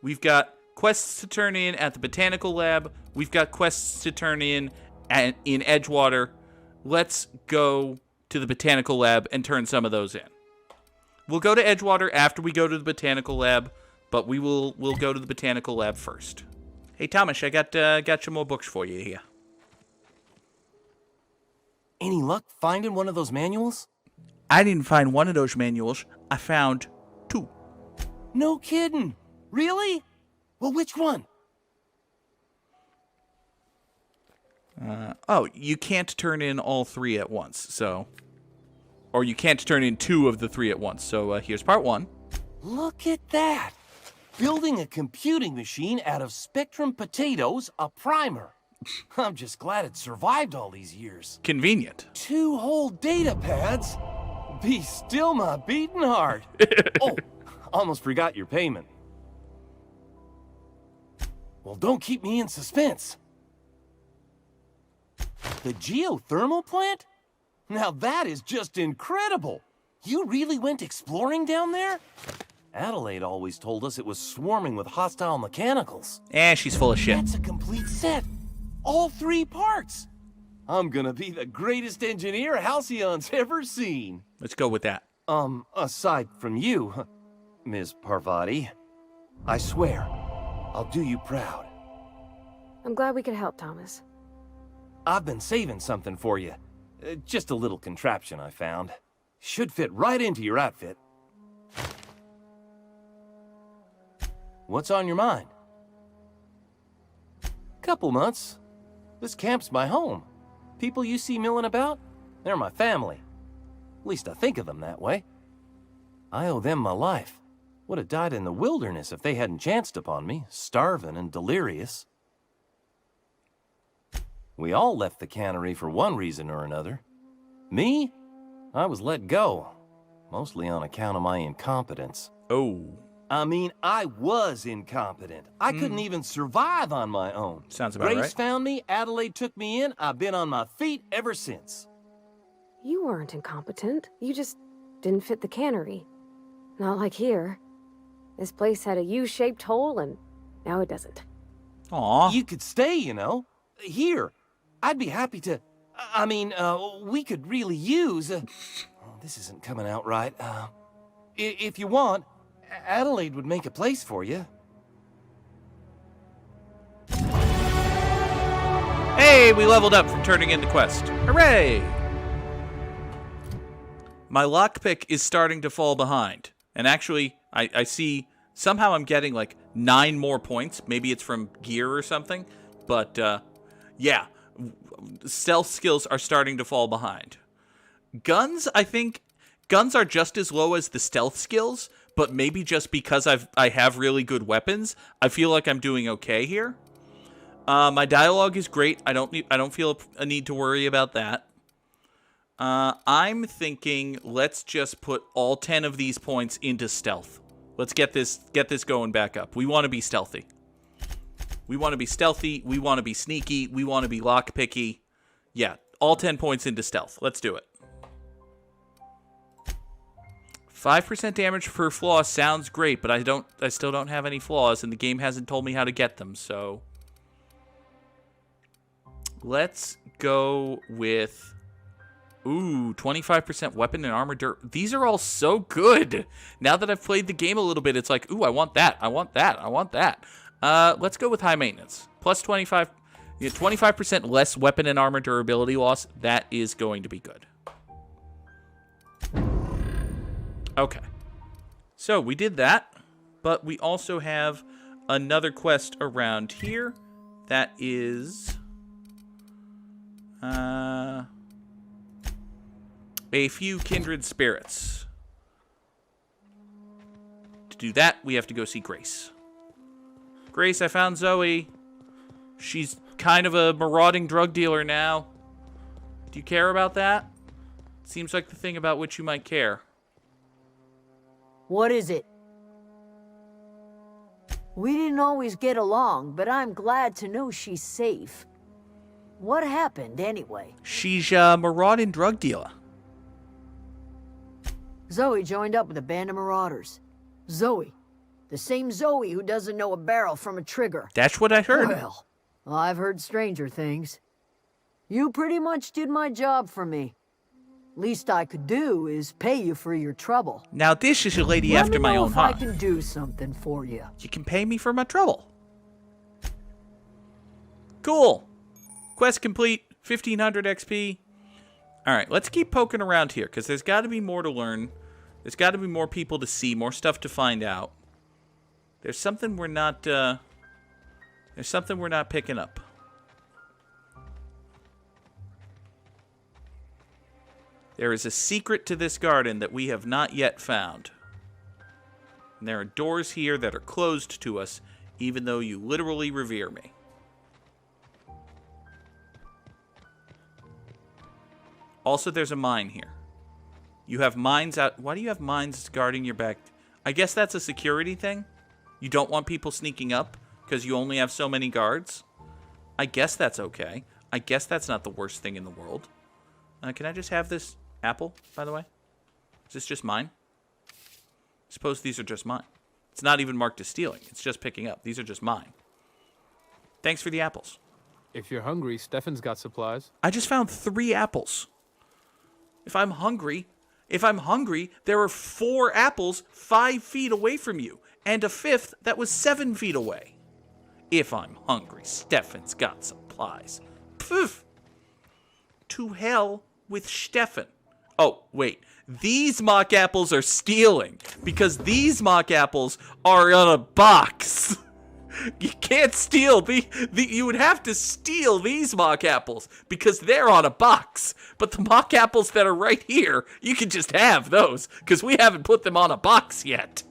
We've got quests to turn in at the Botanical Lab. We've got quests to turn in in Edgewater. Let's go to the Botanical Lab and turn some of those in. We'll go to Edgewater after we go to the Botanical Lab, but we'll go to the Botanical Lab first. Hey, Thomas, I got some more books for you here. Any luck finding one of those manuals? I didn't find one of those manuals. I found 2. No kidding. Really? Well, which one? You can't turn in all 3 at once, so... Or you can't turn in 2 of the 3 at once, so here's part 1. Look at that! Building a computing machine out of Spectrum potatoes, a primer. I'm just glad it survived all these years. Convenient. 2 whole data pads? Be still my beating heart. Oh, almost forgot your payment. Well, don't keep me in suspense. The Geothermal Plant? Now that is just incredible. You really went exploring down there? Adelaide always told us it was swarming with hostile mechanicals. She's full of shit. That's a complete set. All 3 parts. I'm gonna be the greatest engineer Halcyon's ever seen. Let's go with that. Aside from you, Ms. Parvati, I swear, I'll do you proud. I'm glad we could help, Thomas. I've been saving something for you. Just a little contraption I found. Should fit right into your outfit. What's on your mind? Couple months. This camp's my home. People you see milling about, they're my family. At least I think of them that way. I owe them my life. Would have died in the wilderness if they hadn't chanced upon me, starving and delirious. We all left the cannery for one reason or another. Me? I was let go, mostly on account of my incompetence. Oh. I mean, I was incompetent. I couldn't even survive on my own. Sounds about right. Grace found me, Adelaide took me in, I've been on my feet ever since. You weren't incompetent. You just didn't fit the cannery. Not like here. This place had a U-shaped hole, and now it doesn't. Aw. You could stay, you know. Here. I'd be happy to... we could really use... this isn't coming out right. If you want, Adelaide would make a place for you. Hey, we leveled up from turning in the quest. Hooray! My lockpick is starting to fall behind. And actually, I see... Somehow I'm getting like 9 more points. Maybe it's from gear or something. But, yeah. Stealth skills are starting to fall behind. Guns, I think... Guns are just as low as the stealth skills, but maybe just because I have really good weapons, I feel like I'm doing okay here. My dialogue is great. I don't feel a need to worry about that. I'm thinking let's just put all 10 of these points into stealth. Let's get this going back up. We want to be stealthy. We want to be stealthy. We want to be sneaky. We want to be lockpicky. Yeah, all 10 points into stealth. Let's do it. 5% damage per flaw sounds great, but I still don't have any flaws, and the game hasn't told me how to get them, so... Let's go with... Ooh, 25% weapon and armor dirt. These are all so good! Now that I've played the game a little bit, it's like, ooh, I want that, I want that, I want that. Let's go with high maintenance. Plus 25... 25% less weapon and armor durability loss. That is going to be good. Okay. So, we did that. But we also have another quest around here. That is... a few kindred spirits. To do that, we have to go see Grace. Grace, I found Zoe. She's kind of a marauding drug dealer now. Do you care about that? Seems like the thing about which you might care. What is it? We didn't always get along, but I'm glad to know she's safe. What happened, anyway? She's a marauding drug dealer. Zoe joined up with a band of marauders. Zoe, The same Zoe who doesn't know a barrel from a trigger. That's what I heard. Well, I've heard stranger things. You pretty much did my job for me. Least I could do is pay you for your trouble. Now this is a lady after my own Let me know heart. if I can do something for you. You can pay me for my trouble. Cool. Quest complete. 1500 XP. All right, let's keep poking around here because there's got to be more to learn. There's got to be more people to see, more stuff to find out. There's something we're not. There's something we're not picking up. There is a secret to this garden that we have not yet found. And there are doors here that are closed to us, even though you literally revere me. Also, there's a mine here. You have mines out. Why do you have mines guarding your back? I guess that's a security thing. You don't want people sneaking up because you only have so many guards. I guess that's okay. I guess that's not the worst thing in the world. Can I just have this apple, by the way? Is this just mine? Suppose these are just mine. It's not even marked as stealing. It's just picking up. These are just mine. Thanks for the apples. If you're hungry, Stefan's got supplies. I just found 3 apples. If I'm hungry, there are 4 apples 5 feet away from you, and a 5th that was 7 feet away. If I'm hungry, Stefan's got supplies. Poof! To hell with Stefan. Oh, wait. These mock apples are stealing, because these mock apples are on a box. You can't steal you would have to steal these mock apples because they're on a box. But the mock apples that are right here, you can just have those because we haven't put them on a box yet.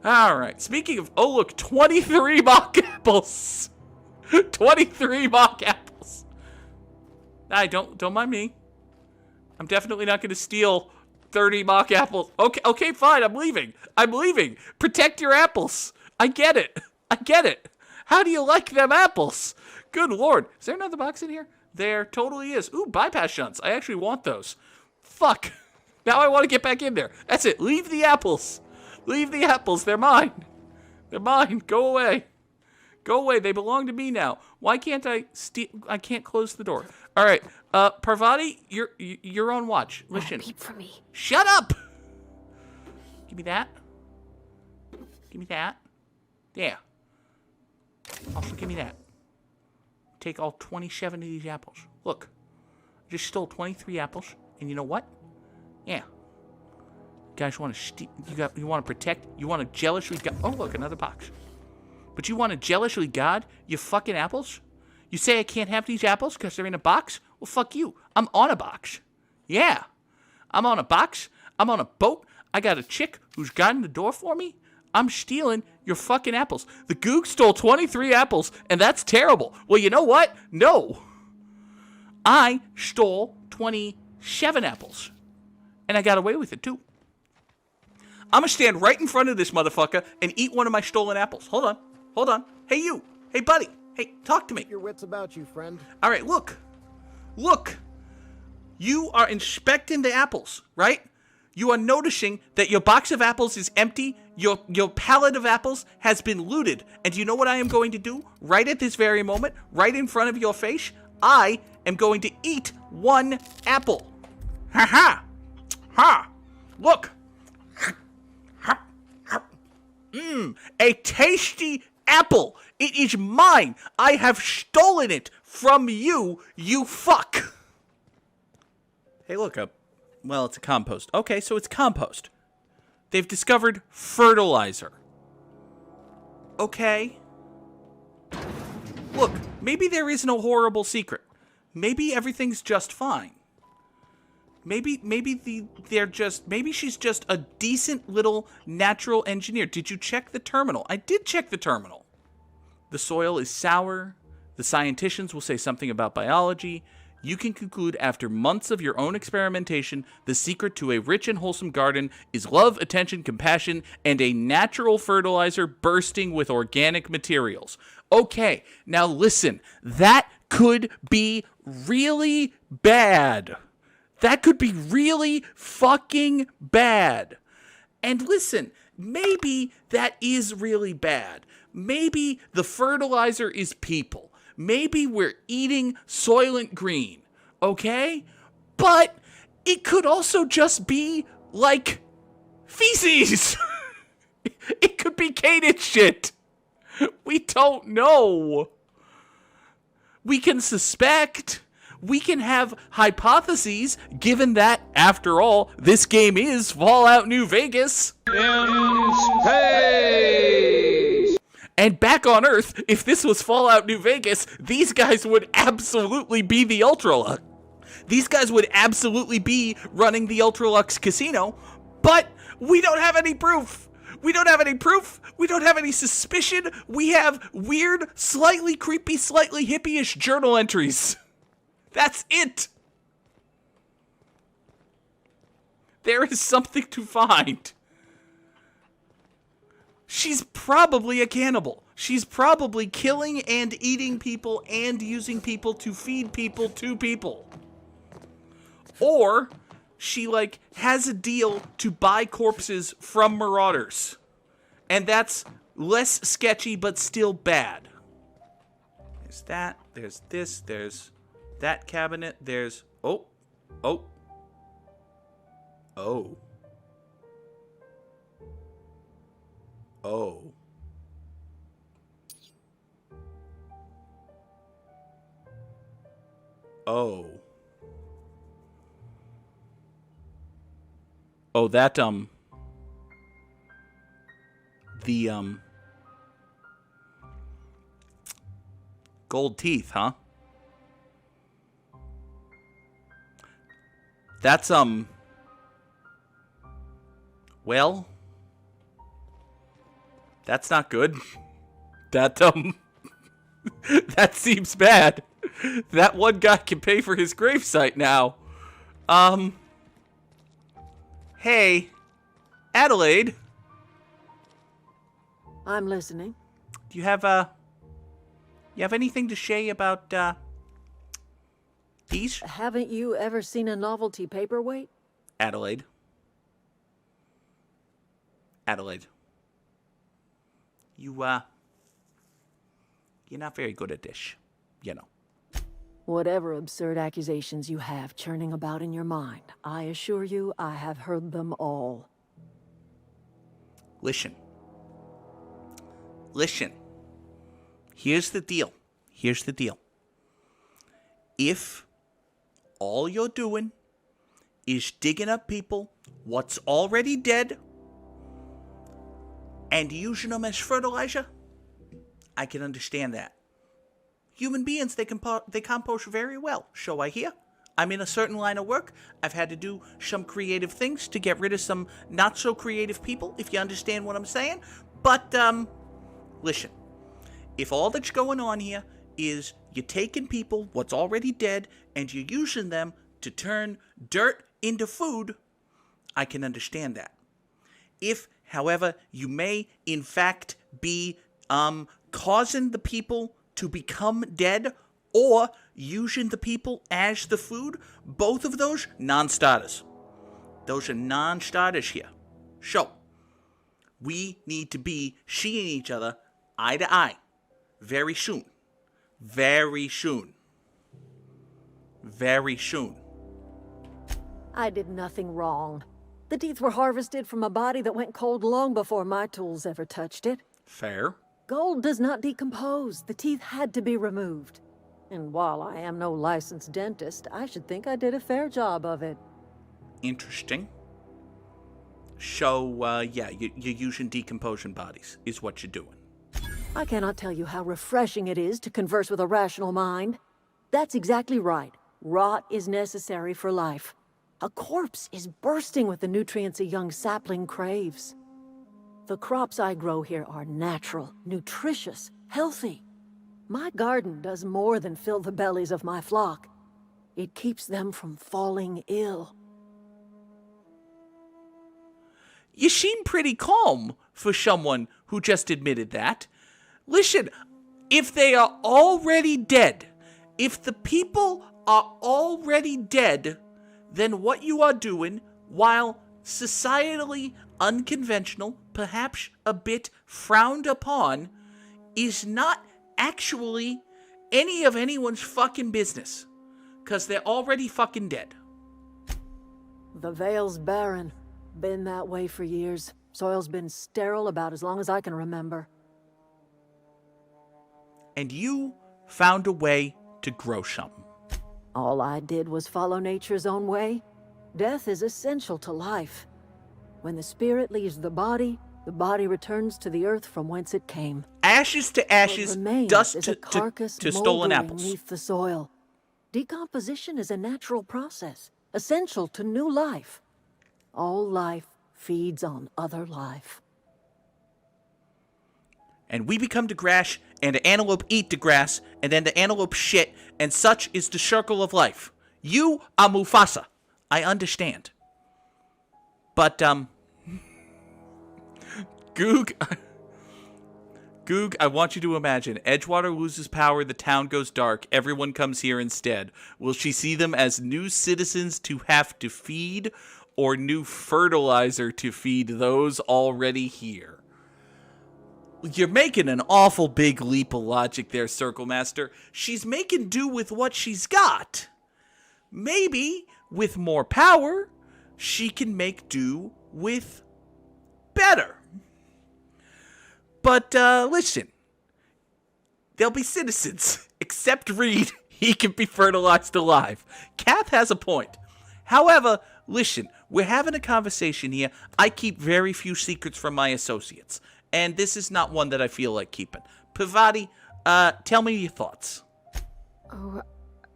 All right. Speaking of, oh look, 23 mock apples. 23 mock apples. Don't mind me. I'm definitely not going to steal 30 mock apples. Okay, fine. I'm leaving. Protect your apples. I get it. How do you like them apples? Good lord. Is there another box in here? There totally is. Ooh, bypass shunts. I actually want those. Fuck. Now I want to get back in there. That's it. Leave the apples. They're mine. Go away. They belong to me now. Why can't I steal? I can't close the door. All right. Parvati, you're on watch. Listen. Peep for me. Shut up. Give me that. Yeah. Also, give me that. Take all 27 of these apples. Look, I just stole 23 apples, and you know what? Yeah. You guys want to steal? You want to protect? You want to jealously guard? Oh, look, another box. But you want to jealously guard your fucking apples? You say I can't have these apples because they're in a box? Well, fuck you. I'm on a box. Yeah. I'm on a box. I'm on a boat. I got a chick who's guarding the door for me. I'm stealing your fucking apples. The Goog stole 23 apples, and that's terrible. Well, you know what? No. I stole 27 apples, and I got away with it, too. I'm going to stand right in front of this motherfucker and eat one of my stolen apples. Hold on. Hey, you. Hey, buddy. Hey, talk to me. Keep your wits about you, friend. All right, look. You are inspecting the apples, right? You are noticing that your box of apples is empty, your pallet of apples has been looted, and you know what I am going to do right at this very moment, right in front of your face? I am going to eat one apple. Ha! Look. A tasty apple. It is mine. I have stolen it from you, you fuck. Hey, look up. Well, it's a compost. Okay, so it's compost. They've discovered fertilizer. Okay. Look, maybe there is no horrible secret. Maybe everything's just fine. Maybe she's just a decent little natural engineer. Did you check the terminal? I did check the terminal. The soil is sour. The scienticians will say something about biology. You can conclude after months of your own experimentation, the secret to a rich and wholesome garden is love, attention, compassion, and a natural fertilizer bursting with organic materials. Okay, now listen, that could be really bad. That could be really fucking bad. And listen, maybe that is really bad. Maybe the fertilizer is people. Maybe we're eating Soylent Green, okay? But it could also just be, like, feces. It could be Kaden shit. We don't know. We can suspect. We can have hypotheses, given that, after all, this game is Fallout New Vegas. In space! And back on Earth, if this was Fallout New Vegas, these guys would absolutely be the Ultralux. These guys would absolutely be running the Ultralux casino, but we don't have any proof. We don't have any proof. We don't have any suspicion. We have weird, slightly creepy, slightly hippie-ish journal entries. That's it. There is something to find. She's probably a cannibal. She's probably killing and eating people and using people to feed people to people. Or she, like, has a deal to buy corpses from marauders. And that's less sketchy, but still bad. There's that. There's this. There's that cabinet. There's... Oh. Oh. Oh. Oh. Oh. Oh, that, the, gold teeth, huh? That's, well, that's not good. That, that seems bad. That one guy can pay for his gravesite now. Hey, Adelaide. I'm listening. Do you have anything to say about, these? Haven't you ever seen a novelty paperweight? Adelaide. Adelaide. You're not very good at this, you know. Whatever absurd accusations you have churning about in your mind, I assure you I have heard them all. Listen. Listen. Here's the deal. Here's the deal. If all you're doing is digging up people what's already dead and using them as fertilizer, I can understand that. Human beings, they compost very well, so I hear. I'm in a certain line of work. I've had to do some creative things to get rid of some not-so-creative people, if you understand what I'm saying. But, listen. If all that's going on here is you're taking people what's already dead and you're using them to turn dirt into food, I can understand that. If, however, you may, in fact, be, causing the people to become dead, or using the people as the food, both of those, non-starters. Those are non-starters here. So, we need to be seeing each other eye to eye. Very soon. Very soon. Very soon. I did nothing wrong. The teeth were harvested from a body that went cold long before my tools ever touched it. Fair. Gold does not decompose. The teeth had to be removed. And while I am no licensed dentist, I should think I did a fair job of it. Interesting. So, yeah, you're using decomposing bodies, is what you're doing. I cannot tell you how refreshing it is to converse with a rational mind. That's exactly right. Rot is necessary for life. A corpse is bursting with the nutrients a young sapling craves. The crops I grow here are natural, nutritious, healthy. My garden does more than fill the bellies of my flock. It keeps them from falling ill. You seem pretty calm for someone who just admitted that. Listen, if they are already dead, if the people are already dead, then what you are doing, while societally unconventional, perhaps a bit frowned upon, is not actually any of anyone's fucking business. 'Cause they're already fucking dead. The Vale's barren. Been that way for years. Soil's been sterile about as long as I can remember. And you found a way to grow something. All I did was follow nature's own way. Death is essential to life. When the spirit leaves the body returns to the earth from whence it came. Ashes to ashes, What remains dust is to a carcass stolen moldering apples. beneath the soil. Decomposition is a natural process, essential to new life. All life feeds on other life. And we become the grass, and the antelope eat the grass, and then the antelope shit, and such is the circle of life. You are Mufasa. I understand. But, Goog, I want you to imagine. Edgewater loses power, the town goes dark, everyone comes here instead. Will she see them as new citizens to have to feed, or new fertilizer to feed those already here? You're making an awful big leap of logic there, Circle Master. She's making do with what she's got. Maybe, with more power, she can make do with better. But, listen. They'll be citizens. Except Reed. He can be fertilized alive. Kath has a point. However, listen. We're having a conversation here. I keep very few secrets from my associates. And this is not one that I feel like keeping. Pavati, tell me your thoughts. Oh,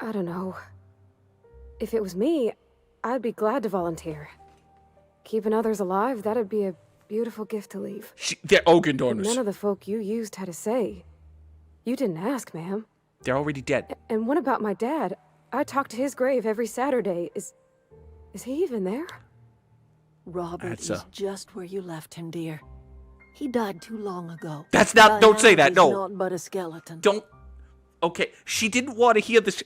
I don't know. If it was me, I'd be glad to volunteer. Keeping others alive, that'd be a beautiful gift to leave. They're organ But donors. none of the folk you used had a say. You didn't ask, ma'am. They're already dead. And what about my dad? I talk to his grave every Saturday. Is he even there? Robert That's is just where you left him, dear. He died too long ago. That's not. By Don't say now, that. he's No. Not but a skeleton. Don't. Okay. She didn't want to hear the.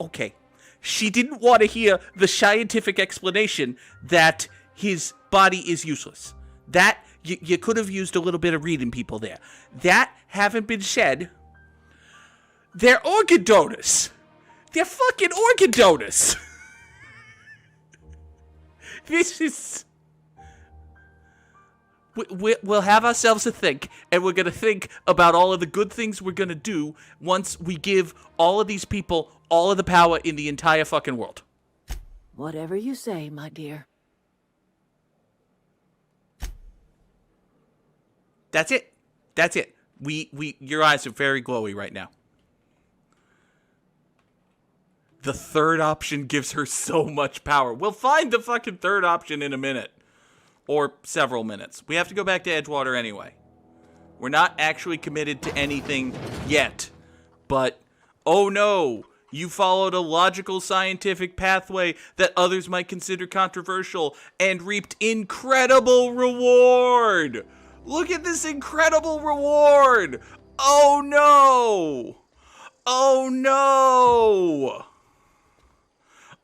Okay. She didn't want to hear the scientific explanation that his body is useless. That you could have used a little bit of reading, people there. That haven't been said. They're organ donors. They're fucking organ donors. This is. We'll have ourselves a think, and we're going to think about all of the good things we're going to do once we give all of these people all of the power in the entire fucking world. Whatever you say, my dear. That's it. That's it. Your eyes are very glowy right now. The third option gives her so much power. We'll find the fucking third option in a minute. Or several minutes. We have to go back to Edgewater anyway. We're not actually committed to anything yet. But, oh no, you followed a logical scientific pathway that others might consider controversial and reaped incredible reward. Look at this incredible reward. Oh no. Oh no.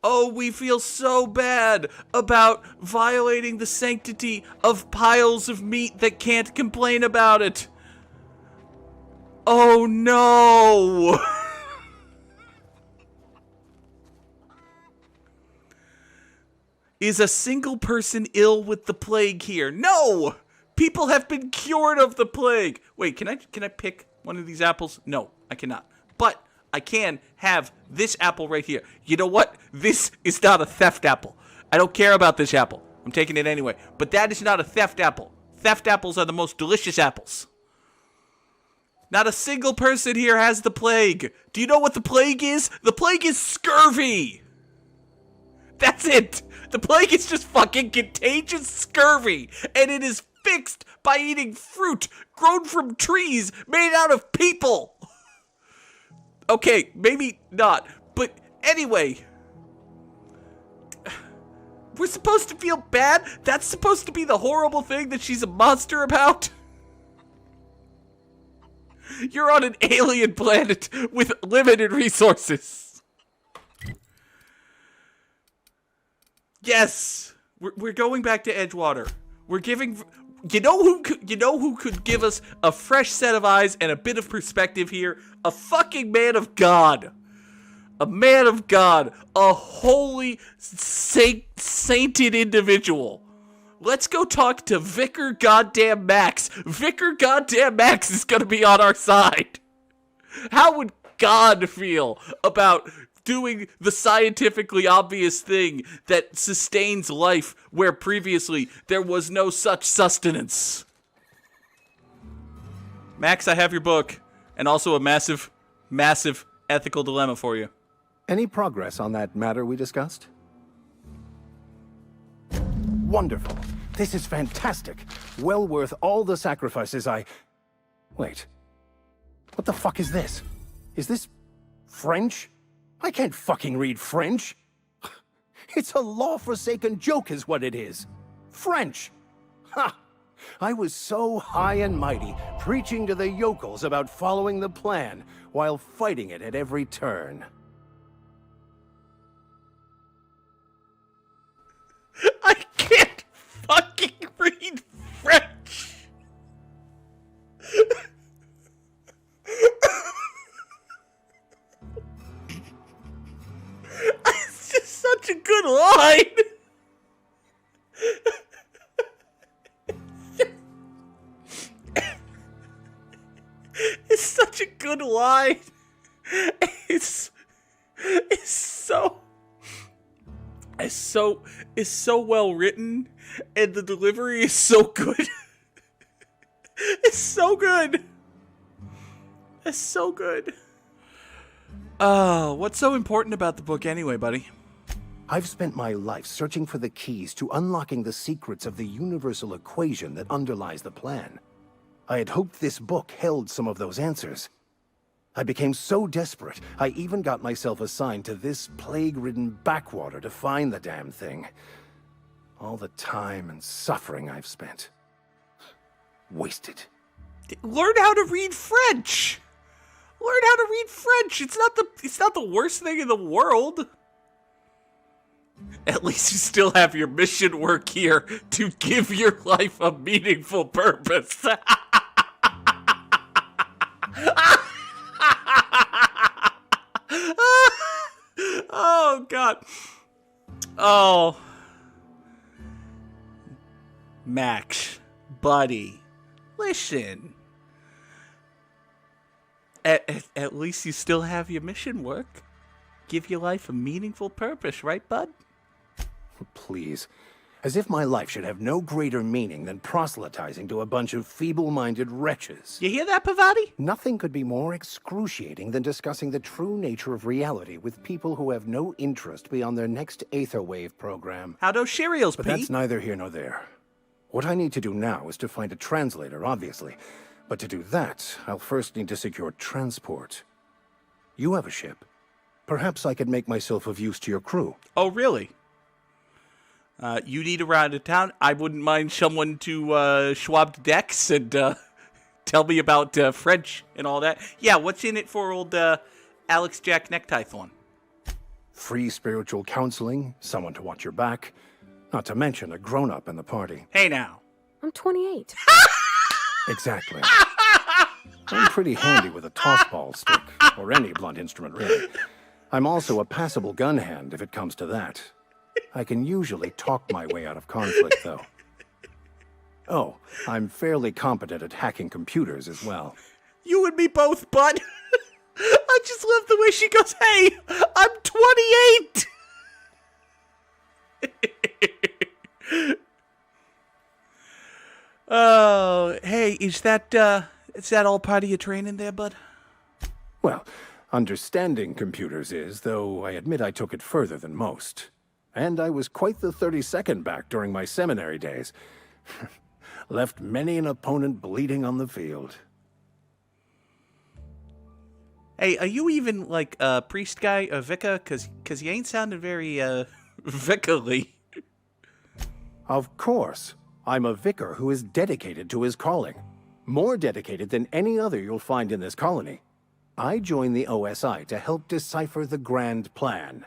Oh, we feel so bad about violating the sanctity of piles of meat that can't complain about it. Oh, no. Is a single person ill with the plague here? No! People have been cured of the plague. Wait, can I pick one of these apples? No, I cannot. But I can have this apple right here. You know what? This is not a theft apple. I don't care about this apple. I'm taking it anyway. But that is not a theft apple. Theft apples are the most delicious apples. Not a single person here has the plague. Do you know what the plague is? The plague is scurvy. That's it. The plague is just fucking contagious scurvy. And it is fixed by eating fruit grown from trees made out of people. Okay, maybe not, but anyway. We're supposed to feel bad? That's supposed to be the horrible thing that she's a monster about? You're on an alien planet with limited resources. Yes, we're going back to Edgewater. We're giving... You know who could give us a fresh set of eyes and a bit of perspective here? A fucking man of God. A man of God. A holy, sainted individual. Let's go talk to Vicar Goddamn Max. Vicar Goddamn Max is gonna be on our side. How would God feel about doing the scientifically obvious thing that sustains life where previously there was no such sustenance? Max, I have your book, and also a massive, massive ethical dilemma for you. Any progress on that matter we discussed? Wonderful. This is fantastic. Well worth all the sacrifices I... Wait. What the fuck is this? Is this French? I can't fucking read French. It's a law-forsaken joke is what it is. French. Ha! I was so high and mighty, preaching to the yokels about following the plan, while fighting it at every turn. I can't fucking read French. It's just such a good line. It's such a good line. It's so well written, and the delivery is so good. It's so good. It's so good. Oh, what's so important about the book anyway, buddy? I've spent my life searching for the keys to unlocking the secrets of the universal equation that underlies the plan. I had hoped this book held some of those answers. I became so desperate, I even got myself assigned to this plague-ridden backwater to find the damn thing. All the time and suffering I've spent. Wasted. Learn how to read French. Learn how to read French. It's not the worst thing in the world. At least you still have your mission work here to give your life a meaningful purpose. Oh, God. Oh. Max, buddy, listen. At least you still have your mission work. Give your life a meaningful purpose, right, bud? Please. As if my life should have no greater meaning than proselytizing to a bunch of feeble-minded wretches. You hear that, Pavati? Nothing could be more excruciating than discussing the true nature of reality with people who have no interest beyond their next Aetherwave program. How those Cheerios, But Pete? that's neither here nor there. What I need to do now is to find a translator, obviously. But to do that, I'll first need to secure transport. You have a ship. Perhaps I could make myself of use to your crew. Oh, really? You need a ride to town? I wouldn't mind someone to Schwab the decks and tell me about French and all that. Yeah, what's in it for old Alex Jack Necktie Thorn? Free spiritual counseling, someone to watch your back, not to mention a grown-up in the party. Hey, now. I'm 28. Exactly. I'm pretty handy with a tossball stick, or any blunt instrument, really. I'm also a passable gun hand, if it comes to that. I can usually talk my way out of conflict, though. Oh, I'm fairly competent at hacking computers as well. You and me both, bud. I just love the way she goes, hey, I'm 28. Oh, hey, is that all part of your training there, bud? Well, understanding computers is, though I admit I took it further than most. And I was quite the 32nd back during my seminary days. Left many an opponent bleeding on the field. Hey, are you even like a priest guy, a vicar? Cause you ain't sounding very vicarly. Of course. I'm a vicar who is dedicated to his calling. More dedicated than any other you'll find in this colony. I joined the OSI to help decipher the grand plan.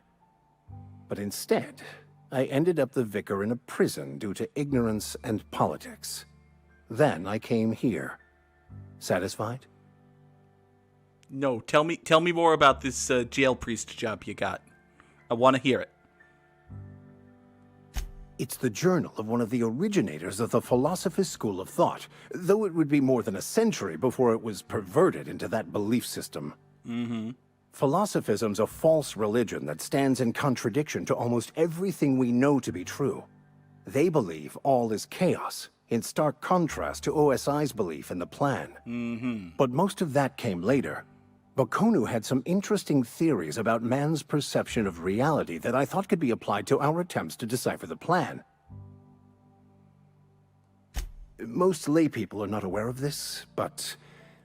But instead, I ended up the vicar in a prison due to ignorance and politics. Then I came here. Satisfied? No, tell me more about this jail priest job you got. I want to hear it. It's the journal of one of the originators of the Philosopher's School of Thought, though it would be more than a century before it was perverted into that belief system. Mm-hmm. Philosophism's a false religion that stands in contradiction to almost everything we know to be true. They believe all is chaos, in stark contrast to OSI's belief in the plan. Mm-hmm. But most of that came later. Bakonu had some interesting theories about man's perception of reality that I thought could be applied to our attempts to decipher the plan. Most laypeople are not aware of this, but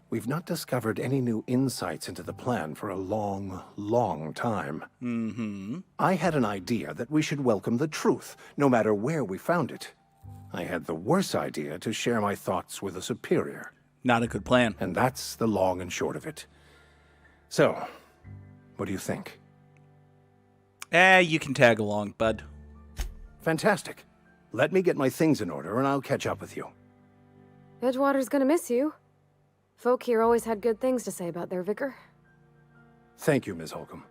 we've not discovered any new insights into the plan for a long, long time. Mm-hmm. I had an idea that we should welcome the truth, no matter where we found it. I had the worse idea to share my thoughts with a superior. Not a good plan. And that's the long and short of it. So, what do you think? You can tag along, bud. Fantastic. Let me get my things in order and I'll catch up with you. Edgewater's gonna miss you. Folk here always had good things to say about their vicar. Thank you, Ms. Holcomb.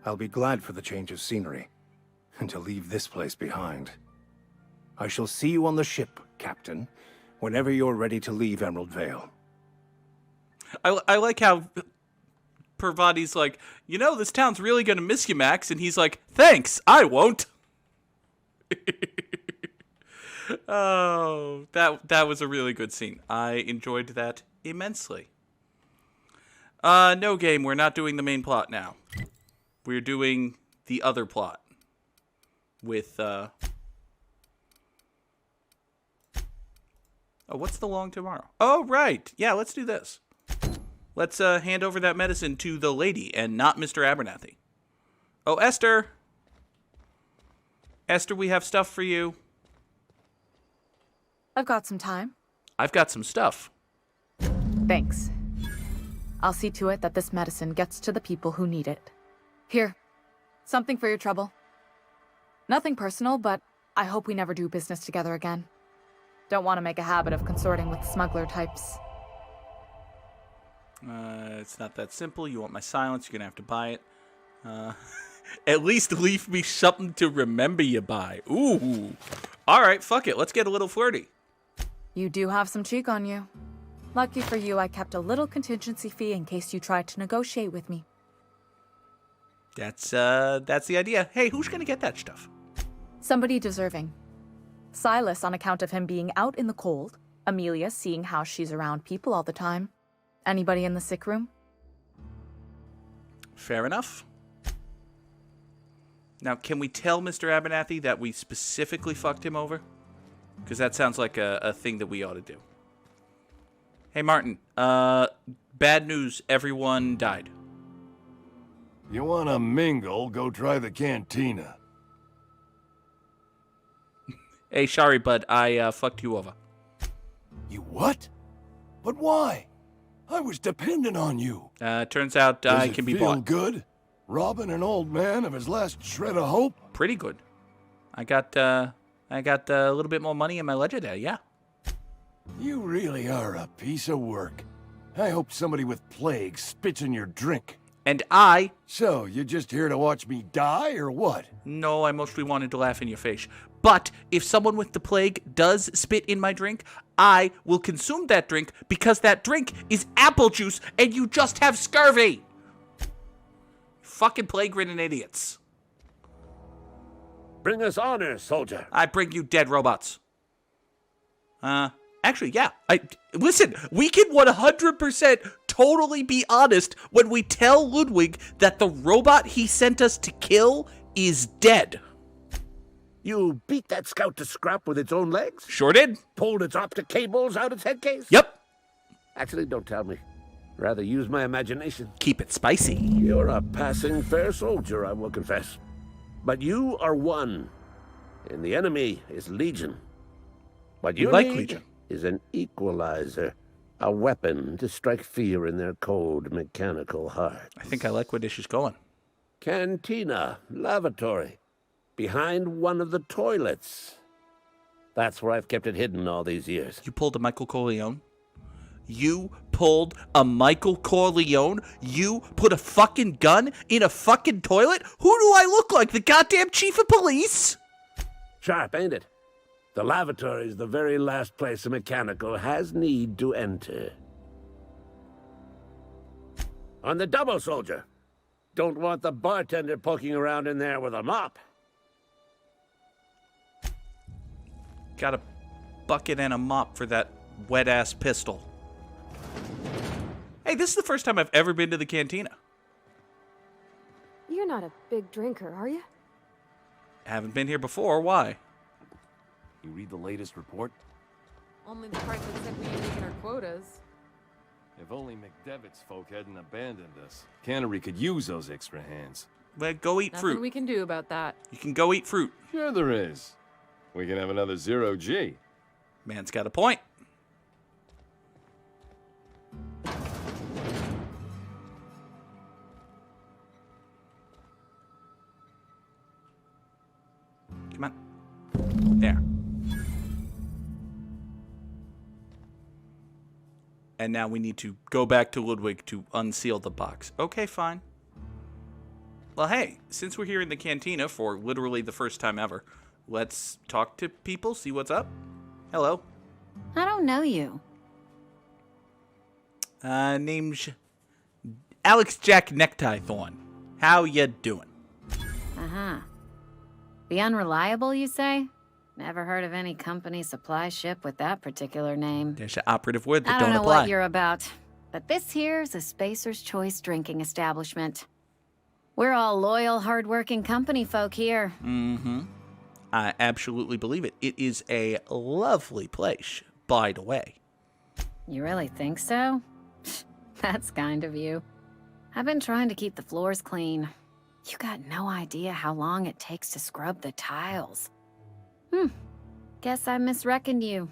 I'll be glad for the change of scenery, and to leave this place behind. I shall see you on the ship, Captain, whenever you're ready to leave Emerald Vale. I like how Parvati's like, you know, this town's really gonna miss you, Max, and he's like, thanks, I won't. Oh, that was a really good scene. I enjoyed that immensely. No game, we're not doing the main plot now. We're doing the other plot. With, Oh, what's the long tomorrow? Oh, right. Yeah, let's do this. Let's hand over that medicine to the lady and not Mr. Abernathy. Oh, Esther. Esther, we have stuff for you. I've got some time. I've got some stuff. Thanks. I'll see to it that this medicine gets to the people who need it. Here, something for your trouble. Nothing personal, but I hope we never do business together again. Don't want to make a habit of consorting with smuggler types. It's not that simple. You want my silence, you're going to have to buy it. At least leave me something to remember you by. Ooh. All right, fuck it. Let's get a little flirty. You do have some cheek on you. Lucky for you, I kept a little contingency fee in case you tried to negotiate with me. That's the idea. Hey, who's going to get that stuff? Somebody deserving. Silas on account of him being out in the cold. Amelia seeing how she's around people all the time. Anybody in the sick room? Fair enough. Now, can we tell Mr. Abernathy that we specifically fucked him over? Because that sounds like a thing that we ought to do. Hey, Martin. Bad news. Everyone died. You wanna mingle, go try the cantina. Hey, sorry, bud. I fucked you over. You what? But why? I was dependent on you. Turns out Does I it can be feel bought. good? Robbing an old man of his last shred of hope? Pretty good. I got a little bit more money in my ledger there, yeah. You really are a piece of work. I hope somebody with plague spits in your drink. And I... So, you just here to watch me die, or what? No, I mostly wanted to laugh in your face. But if someone with the plague does spit in my drink, I will consume that drink because that drink is apple juice and you just have scurvy. Fucking plague-ridden idiots. Bring us honor, soldier. I bring you dead robots. Actually, yeah. Listen, we can 100% totally be honest when we tell Ludwig that the robot he sent us to kill is dead. You beat that scout to scrap with its own legs? Sure did. Pulled its optic cables out its head case? Yep. Actually, don't tell me. Rather use my imagination. Keep it spicy. You're a passing fair soldier, I will confess. But you are one, and the enemy is Legion. What you like need Legion. Is an equalizer, a weapon to strike fear in their cold mechanical hearts. I think I like where this is going. Cantina, lavatory, behind one of the toilets. That's where I've kept it hidden all these years. You pulled a Michael Corleone? You pulled a Michael Corleone? You put a fucking gun in a fucking toilet? Who do I look like, the goddamn chief of police? Sharp, ain't it? The lavatory is the very last place a mechanical has need to enter. On the double, soldier. Don't want the bartender poking around in there with a mop. Got a bucket and a mop for that wet-ass pistol. Hey, this is the first time I've ever been to the cantina. You're not a big drinker, are you? Haven't been here before. Why? You read the latest report? Only the part that said we ain't making our quotas. If only McDevitt's folk hadn't abandoned us. Cannery could use those extra hands. Well, go eat Nothing fruit. we can do about that. You can go eat fruit. Sure there is. We can have another 0G. Man's got a point. Come on. There. And now we need to go back to Ludwig to unseal the box. Okay, fine. Well, hey, since we're here in the cantina for literally the first time ever, let's talk to people, see what's up. Hello. I don't know you. Name's Alex Jack Necktie Thorn. How ya doing? Uh-huh. The Unreliable, you say? Never heard of any company supply ship with that particular name. There's an operative word that I don't know apply. what you're about, but this here's a Spacer's Choice drinking establishment. We're all loyal, hard-working company folk here. Mm-hmm. I absolutely believe it. It is a lovely place, by the way. You really think so? That's kind of you. I've been trying to keep the floors clean. You got no idea how long it takes to scrub the tiles. Guess I misreckoned you.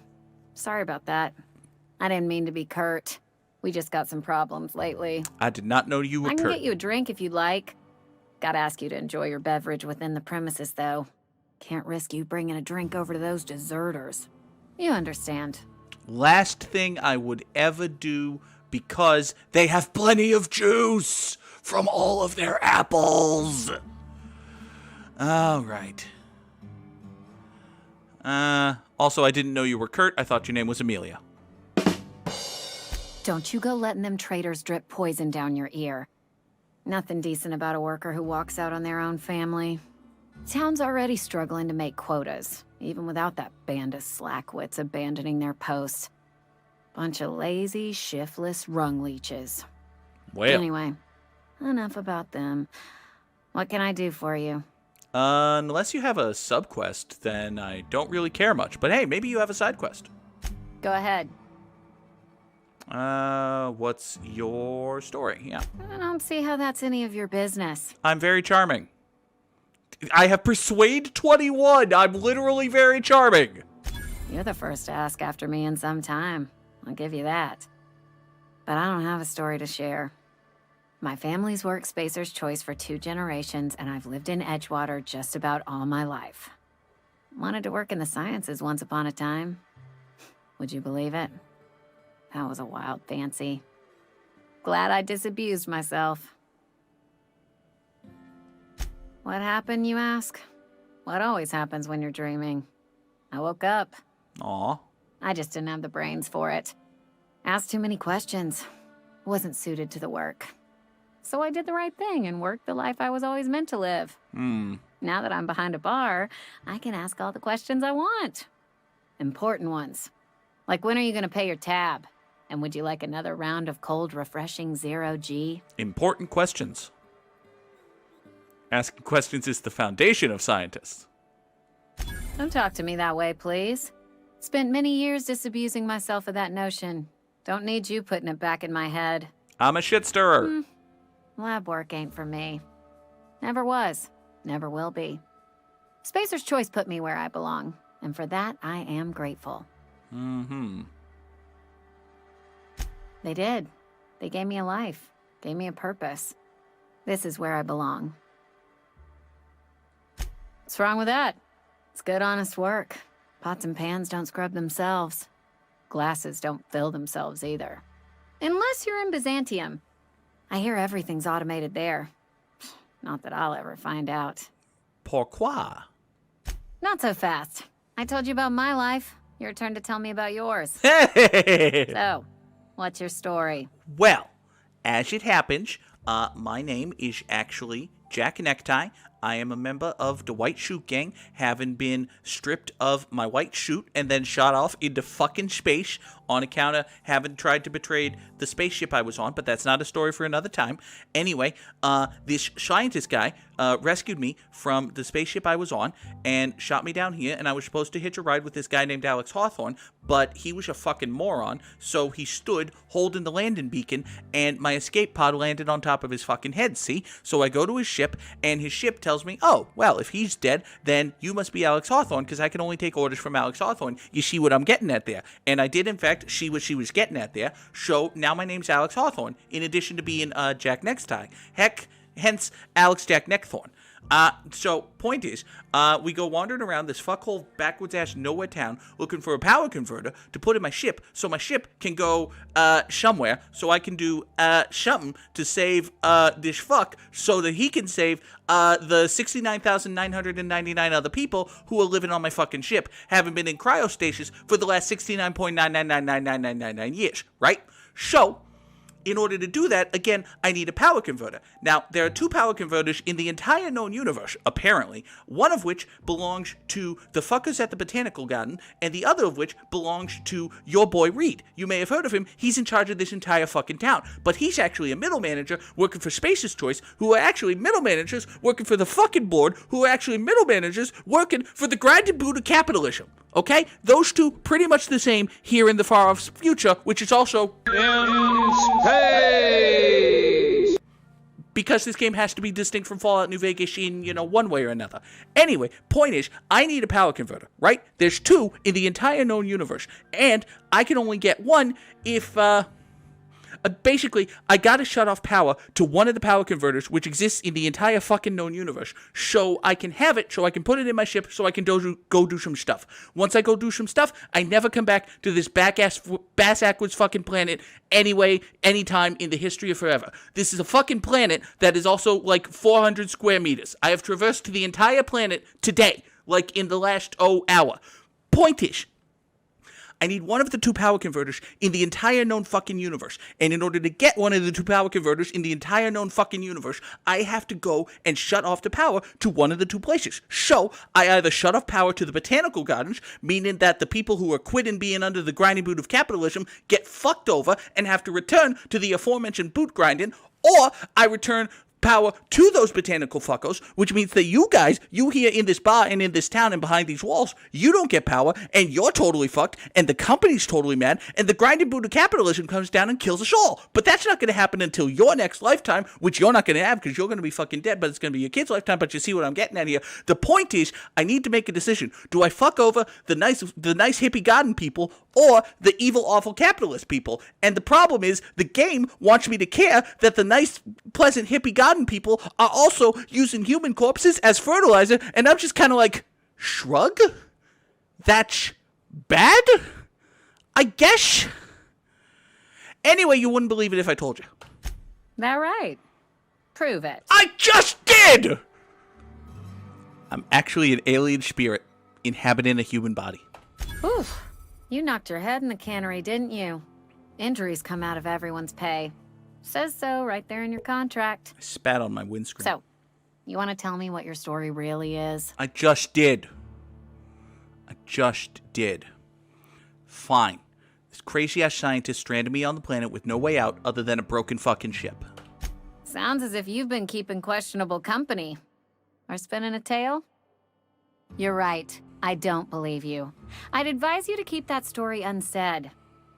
Sorry about that. I didn't mean to be curt. We just got some problems lately. I did not know you were I can curt. get you a drink if you'd like. Gotta ask you to enjoy your beverage within the premises, though. Can't risk you bringing a drink over to those deserters. You understand. Last thing I would ever do, because they have plenty of juice from all of their apples. All right. Also, I didn't know you were Kurt. I thought your name was Amelia. Don't you go letting them traitors drip poison down your ear. Nothing decent about a worker who walks out on their own family. Town's already struggling to make quotas, even without that band of slackwits abandoning their posts. Bunch of lazy, shiftless rung leeches. Well. Anyway, enough about them. What can I do for you? Unless you have a sub-quest, then I don't really care much. But hey, maybe you have a side quest. Go ahead. What's your story? Yeah. I don't see how that's any of your business. I'm very charming. I have Persuade 21. I'm literally very charming. You're the first to ask after me in some time. I'll give you that. But I don't have a story to share. My family's worked Spacer's Choice for 2 generations, and I've lived in Edgewater just about all my life. Wanted to work in the sciences once upon a time. Would you believe it? That was a wild fancy. Glad I disabused myself. What happened, you ask? What always happens when you're dreaming? I woke up. Aw. I just didn't have the brains for it. Asked too many questions. Wasn't suited to the work. So I did the right thing and worked the life I was always meant to live. Now that I'm behind a bar, I can ask all the questions I want. Important ones. Like, when are you going to pay your tab? And would you like another round of cold, refreshing 0G? Important questions. Asking questions is the foundation of scientists. Don't talk to me that way, please. Spent many years disabusing myself of that notion. Don't need you putting it back in my head. I'm a shit stirrer. Lab work ain't for me. Never was. Never will be. Spacer's Choice put me where I belong, and for that, I am grateful. They did. They gave me a life, gave me a purpose. This is where I belong. What's wrong with that? It's good, honest work. Pots and pans don't scrub themselves. Glasses don't fill themselves either. Unless you're in Byzantium. I hear everything's automated there. Not that I'll ever find out. Pourquoi? Not so fast. I told you about my life. Your turn to tell me about yours. Hey! So, what's your story? Well, as it happens, my name is actually Jack Necktie. I am a member of the White Chute Gang, having been stripped of my white chute and then shot off into fucking space on account of having tried to betray the spaceship I was on, but that's not a story for another time. Anyway, this scientist guy rescued me from the spaceship I was on and shot me down here, and I was supposed to hitch a ride with this guy named Alex Hawthorne, but he was a fucking moron, so he stood holding the landing beacon, and my escape pod landed on top of his fucking head, see? So I go to his ship, and his ship tells me, oh, well, if he's dead, then you must be Alex Hawthorne, because I can only take orders from Alex Hawthorne. You see what I'm getting at there? And I did, in fact, see what she was getting at there. So now my name's Alex Hawthorne, in addition to being Jack Necktie. Hence Alex Jack Neckthorne. So, point is, we go wandering around this fuckhole backwoods-ass nowhere town looking for a power converter to put in my ship so my ship can go, somewhere so I can do, something to save, this fuck so that he can save, the 69,999 other people who are living on my fucking ship, having been in cryostasis for the last 69.9999999 years, right? So, in order to do that, again, I need a power converter. Now, there are 2 power converters in the entire known universe, apparently, one of which belongs to the fuckers at the Botanical Garden, and the other of which belongs to your boy Reed. You may have heard of him. He's in charge of this entire fucking town. But he's actually a middle manager working for Space's Choice, who are actually middle managers working for the fucking board, who are actually middle managers working for the grinding boot of capitalism. Okay? Those 2 pretty much the same here in the far-off future, which is also in space! Because this game has to be distinct from Fallout New Vegas in, one way or another. Anyway, point is, I need a power converter, right? There's 2 in the entire known universe, and I can only get one if, basically, I gotta shut off power to one of the power converters which exists in the entire fucking known universe, so I can have it, so I can put it in my ship, so I can go do some stuff. Once I go do some stuff, I never come back to this bass-ackwards fucking planet anyway, anytime in the history of forever. This is a fucking planet that is also like 400 square meters. I have traversed the entire planet today, like in the last, hour. Point is, I need one of the 2 power converters in the entire known fucking universe. And in order to get one of the 2 power converters in the entire known fucking universe, I have to go and shut off the power to one of the 2 places. So, I either shut off power to the Botanical Gardens, meaning that the people who are quitting being under the grinding boot of capitalism get fucked over and have to return to the aforementioned boot grinding, or I return power to those botanical fuckos, which means that you guys, you here in this bar and in this town and behind these walls, you don't get power, and you're totally fucked, and the company's totally mad, and the grinding boot of capitalism comes down and kills us all. But that's not going to happen until your next lifetime, which you're not going to have because you're going to be fucking dead, but it's going to be your kid's lifetime, but you see what I'm getting at here. The point is, I need to make a decision. Do I fuck over the nice hippie garden people or the evil, awful capitalist people? And the problem is, the game wants me to care that the nice, pleasant hippie garden people are also using human corpses as fertilizer, and I'm just kind of like, shrug? That's bad? I guess? Anyway, you wouldn't believe it if I told you. That right? Prove it. I just did! I'm actually an alien spirit inhabiting a human body. Oof. You knocked your head in the cannery, didn't you? Injuries come out of everyone's pay. Says so right there in your contract. I spat on my windscreen. So, you want to tell me what your story really is? I just did. Fine. This crazy-ass scientist stranded me on the planet with no way out other than a broken fucking ship. Sounds as if you've been keeping questionable company. Or spinning a tale? You're right. I don't believe you. I'd advise you to keep that story unsaid.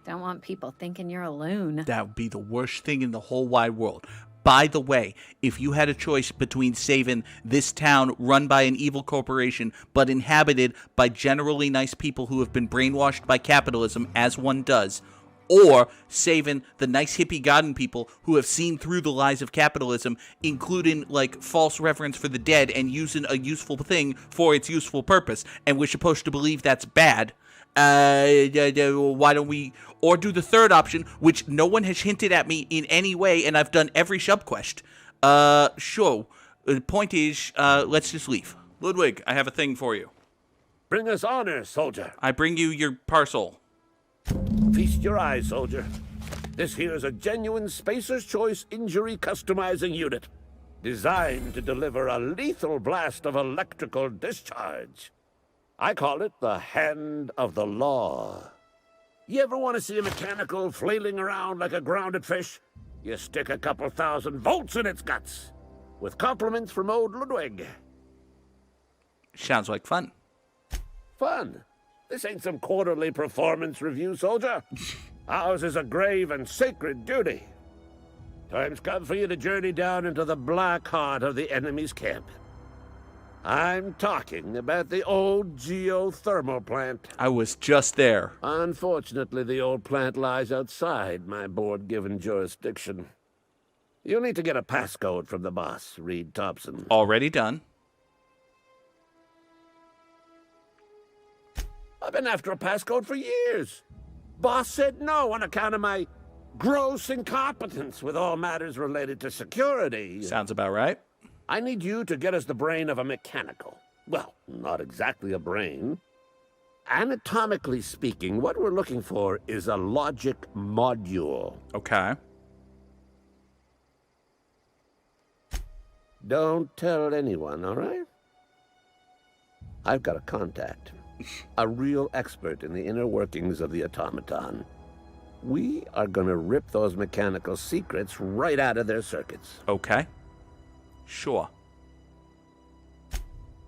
Don't want people thinking you're a loon. That would be the worst thing in the whole wide world. By the way, if you had a choice between saving this town run by an evil corporation but inhabited by generally nice people who have been brainwashed by capitalism, as one does, or saving the nice hippie garden people who have seen through the lies of capitalism, including, like, false reverence for the dead and using a useful thing for its useful purpose, and we're supposed to believe that's bad. Why don't we... Or do the third option, which no one has hinted at me in any way, and I've done every subquest. Sure. The point is, let's just leave. Ludwig, I have a thing for you. Bring us honor, soldier. I bring you your parcel. Feast your eyes, soldier. This here is a genuine Spacer's Choice injury customizing unit, designed to deliver a lethal blast of electrical discharge. I call it the Hand of the Law. You ever want to see a mechanical flailing around like a grounded fish? You stick a couple thousand volts in its guts. With compliments from old Ludwig. Sounds like fun. Fun? This ain't some quarterly performance review, soldier. Ours is a grave and sacred duty. Time's come for you to journey down into the black heart of the enemy's camp. I'm talking about the old Geothermal Plant. I was just there. Unfortunately, the old plant lies outside my board-given jurisdiction. You'll need to get a passcode from the boss, Reed Thompson. Already done. I've been after a passcode for years. Boss said no on account of my gross incompetence with all matters related to security. Sounds about right. I need you to get us the brain of a mechanical. Well, not exactly a brain. Anatomically speaking, what we're looking for is a logic module. Okay. Don't tell anyone, all right? I've got a contact. A real expert in the inner workings of the automaton. We are gonna rip those mechanical secrets right out of their circuits. Okay. Sure.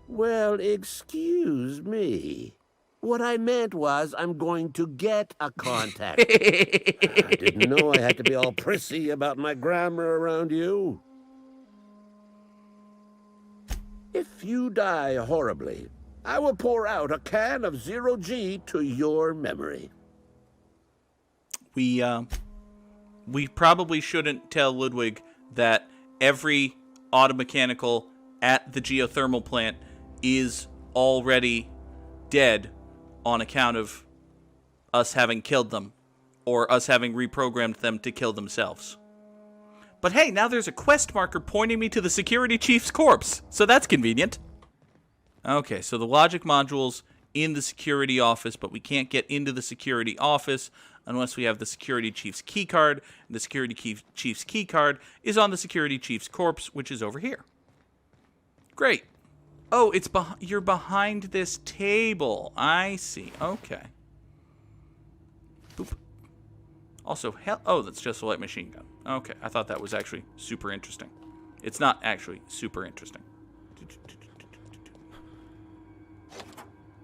Well, excuse me. What I meant was I'm going to get a contact. I didn't know I had to be all prissy about my grammar around you. If you die horribly, I will pour out a can of 0G to your memory. We probably shouldn't tell Ludwig that every automechanical at the geothermal plant is already dead on account of us having killed them or us having reprogrammed them to kill themselves. But hey, now there's a quest marker pointing me to the security chief's corpse, so that's convenient. Okay, so the logic module's in the security office, but we can't get into the security office unless we have the security chief's keycard. And the security chief's keycard is on the security chief's corpse, which is over here. Great. Oh, you're behind this table. I see. Okay. Boop. Also, oh, that's just a light machine gun. Okay, I thought that was actually super interesting. It's not actually super interesting.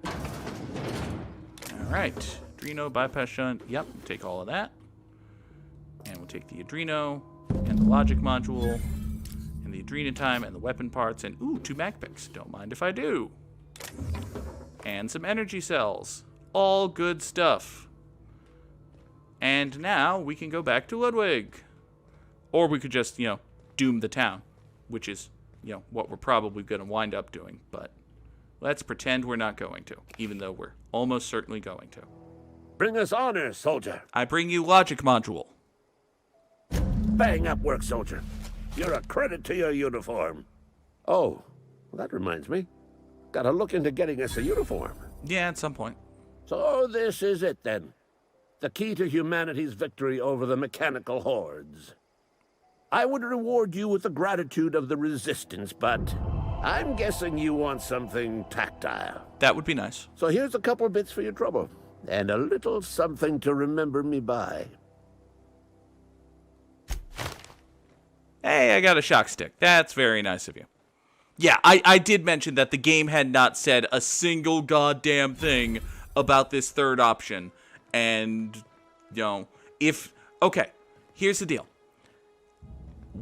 All right, Adreno, bypass shunt. Yep, we'll take all of that. And we'll take the Adreno and the logic module and the Adrenotime and the weapon parts and, ooh, 2 mag picks. Don't mind if I do. And some energy cells. All good stuff. And now we can go back to Ludwig. Or we could just, doom the town, which is, what we're probably going to wind up doing. But let's pretend we're not going to, even though we're almost certainly going to. Bring us honor, soldier. I bring you logic module. Bang up work, soldier. You're a credit to your uniform. Oh, that reminds me. Gotta look into getting us a uniform. Yeah, at some point. So this is it, then. The key to humanity's victory over the mechanical hordes. I would reward you with the gratitude of the Resistance, but I'm guessing you want something tactile. That would be nice. So here's a couple bits for your trouble, and a little something to remember me by. Hey, I got a shock stick. That's very nice of you. Yeah, I did mention that the game had not said a single goddamn thing about this third option. And, okay, here's the deal.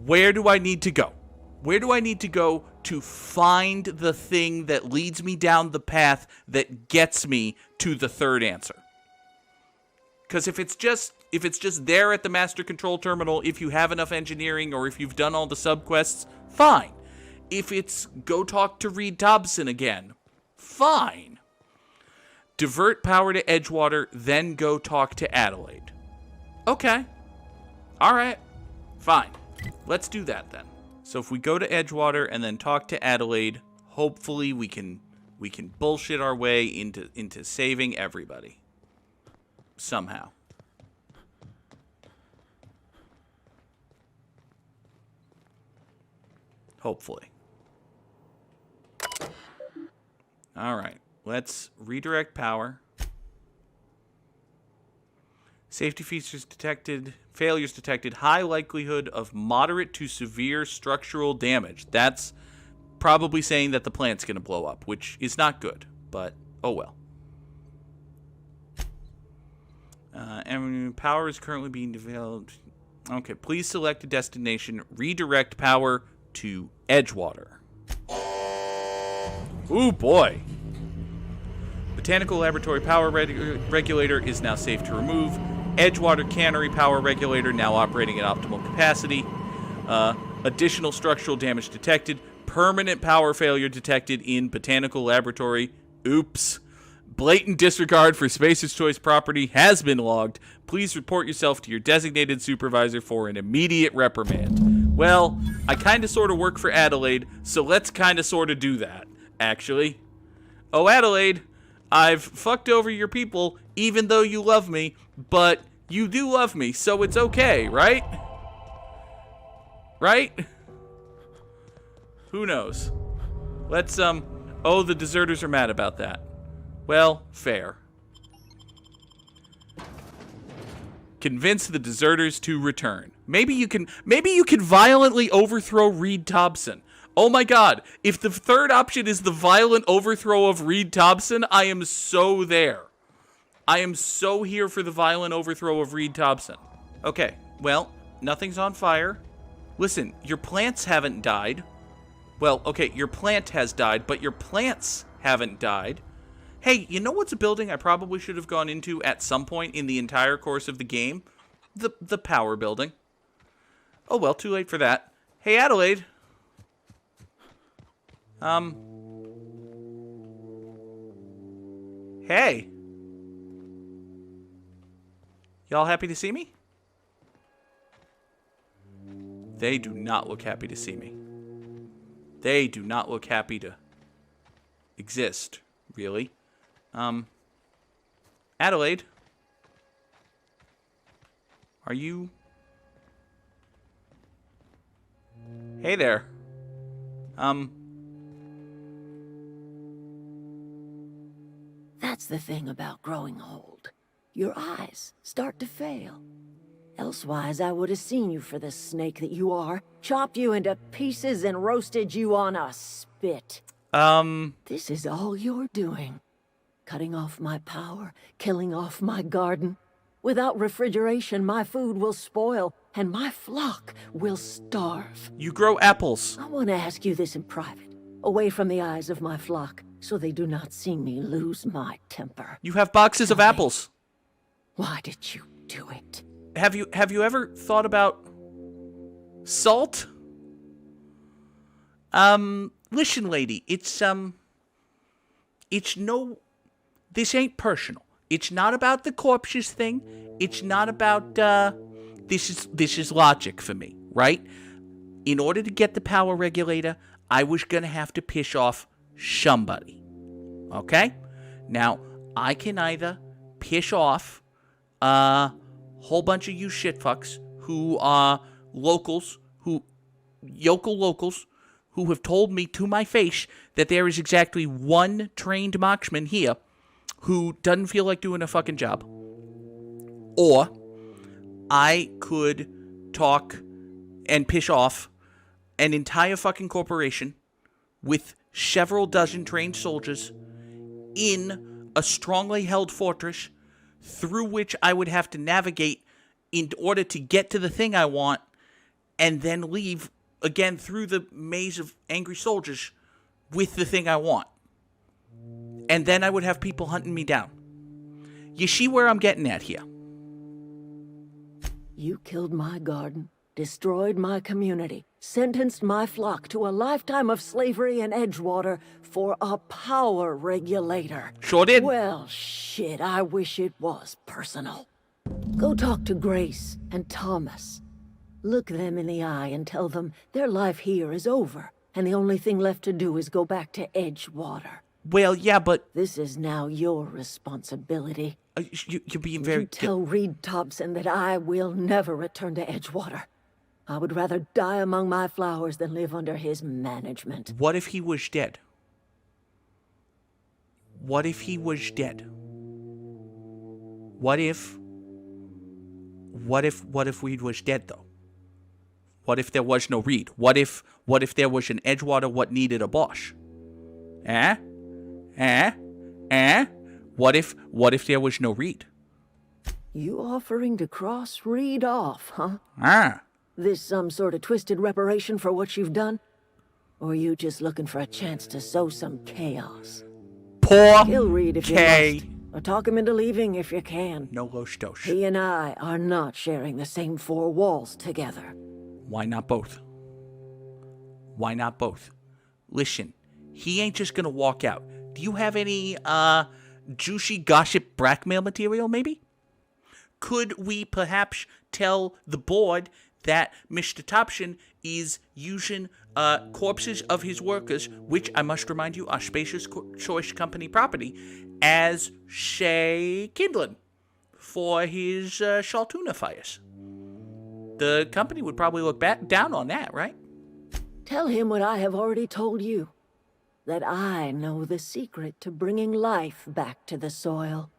Where do I need to go? Where do I need to go to find the thing that leads me down the path that gets me to the third answer? Because if it's just just there at the master control terminal, if you have enough engineering or if you've done all the subquests, fine. If it's go talk to Reed Dobson again, fine. Divert power to Edgewater, then go talk to Adelaide. Okay. All right. Fine. Let's do that then. So if we go to Edgewater and then talk to Adelaide, hopefully we can bullshit our way into saving everybody. Somehow. Hopefully. All right. Let's redirect power. Safety features detected. Failures detected. High likelihood of moderate to severe structural damage. That's probably saying that the plant's going to blow up, which is not good, but oh well. And power is currently being developed. Okay, please select a destination. Redirect power to Edgewater. Ooh, boy. Botanical Laboratory power regulator is now safe to remove. Edgewater Cannery power regulator now operating at optimal capacity. Additional structural damage detected. Permanent power failure detected in Botanical Laboratory. Oops. Blatant disregard for Spacer's Choice property has been logged. Please report yourself to your designated supervisor for an immediate reprimand. Well, I kind of sort of work for Adelaide, so let's kind of sort of do that, actually. Oh, Adelaide, I've fucked over your people, even though you love me, but you do love me, so it's okay, right? Right? Who knows? Let's, oh, the deserters are mad about that. Well, fair. Convince the deserters to return. Maybe you can violently overthrow Reed Dobson. Oh my god, if the third option is the violent overthrow of Reed Dobson, I am so there. I am so here for the violent overthrow of Reed Dobson. Okay, well, nothing's on fire. Listen, your plants haven't died. Well, okay, your plant has died, but your plants haven't died. Hey, you know what's a building I probably should have gone into at some point in the entire course of the game? The power building. Oh well, too late for that. Hey, Adelaide. Hey. Y'all happy to see me? They do not look happy to see me. They do not look happy to exist, really. Adelaide? Are you... Hey there. That's the thing about growing old. Your eyes start to fail. Elsewise, I would have seen you for the snake that you are, chopped you into pieces and roasted you on a spit. This is all you're doing. Cutting off my power, killing off my garden. Without refrigeration, my food will spoil, and my flock will starve. You grow apples. I want to ask you this in private, away from the eyes of my flock, so they do not see me lose my temper. You have boxes of apples. Why did you do it? Have you ever thought about salt? Listen, lady, it's no, this ain't personal. It's not about the corpses thing. It's not about, this is logic for me, right? In order to get the power regulator, I was gonna have to piss off somebody. Okay? Now, I can either piss off a whole bunch of you shitfucks who are locals, yokel locals, who have told me to my face that there is exactly one trained marksman here who doesn't feel like doing a fucking job. Or I could talk and piss off an entire fucking corporation with several dozen trained soldiers in a strongly held fortress through which I would have to navigate in order to get to the thing I want, and then leave again through the maze of angry soldiers with the thing I want. And then I would have people hunting me down. You see where I'm getting at here? You killed my garden, destroyed my community, sentenced my flock to a lifetime of slavery in Edgewater for a power regulator. Sure did. Well, shit, I wish it was personal. Go talk to Grace and Thomas. Look them in the eye and tell them their life here is over, and the only thing left to do is go back to Edgewater. Well, yeah, but This is now your responsibility. you're being very... You tell Reed Thompson that I will never return to Edgewater. I would rather die among my flowers than live under his management. What if he was dead? What if he was dead? What if Reed was dead, though? What if there was no Reed? What if there was an Edgewater what needed a Bosch? What if there was no Reed? You offering to cross Reed off, huh? This some sort of twisted reparation for what you've done? Or you just looking for a chance to sow some chaos? Poor Kill Reed if you must, or talk him into leaving if you can. No losh-dosh. He and I are not sharing the same four walls together. Why not both? Why not both? Listen, he ain't just gonna walk out. Do you have any, juicy gossip blackmail material, maybe? Could we perhaps tell the board that Mr. Thompson is using corpses of his workers, which I must remind you are Spacer's Choice Company property, as, say, kindling for his Shaltuna fires? The company would probably look down on that, right? Tell him what I have already told you. That I know the secret to bringing life back to the soil.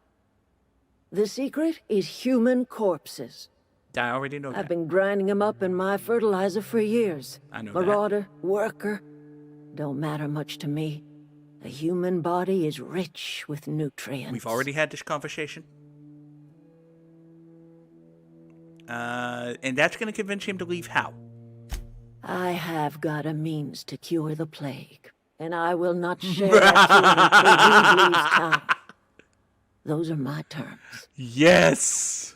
The secret is human corpses. I already know that. I've been grinding them up in my fertilizer for years. I know Marauder, worker, don't matter much to me. A human body is rich with nutrients. We've already had this conversation. And that's going to convince him to leave how? I have got a means to cure the plague, and I will not share that cure until Reed leaves town. Those are my terms. Yes!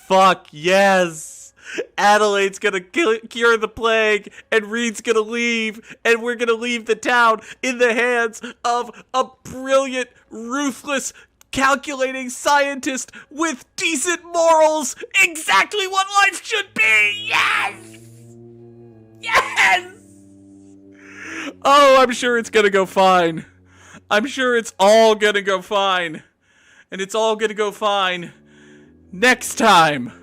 Fuck yes! Adelaide's gonna cure the plague, and Reed's gonna leave, and we're gonna leave the town in the hands of a brilliant, ruthless, calculating scientist with decent morals! Exactly what life should be! Yes! Yes! Oh, I'm sure it's gonna go fine. I'm sure it's all gonna go fine. And it's all gonna go fine. Next time,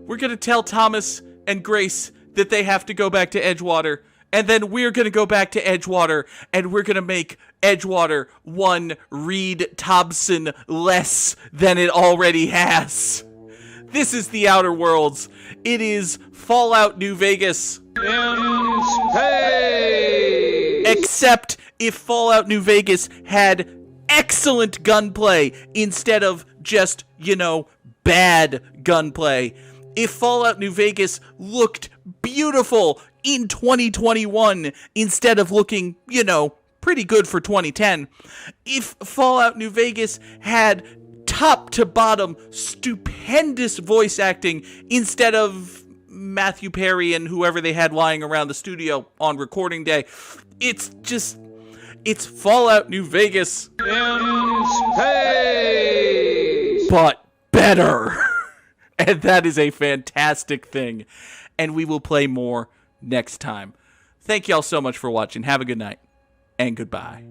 we're gonna tell Thomas and Grace that they have to go back to Edgewater. And then we're gonna go back to Edgewater, and we're gonna make Edgewater one Reed Thompson less than it already has. This is the Outer Worlds. It is Fallout New Vegas. In space! Except if Fallout New Vegas had excellent gunplay instead of just, bad gunplay. If Fallout New Vegas looked beautiful in 2021 instead of looking, pretty good for 2010. If Fallout New Vegas had top to bottom stupendous voice acting instead of Matthew Perry and whoever they had lying around the studio on recording day. It's Fallout New Vegas. In space! But better. And that is a fantastic thing. And we will play more next time. Thank y'all so much for watching. Have a good night. And goodbye.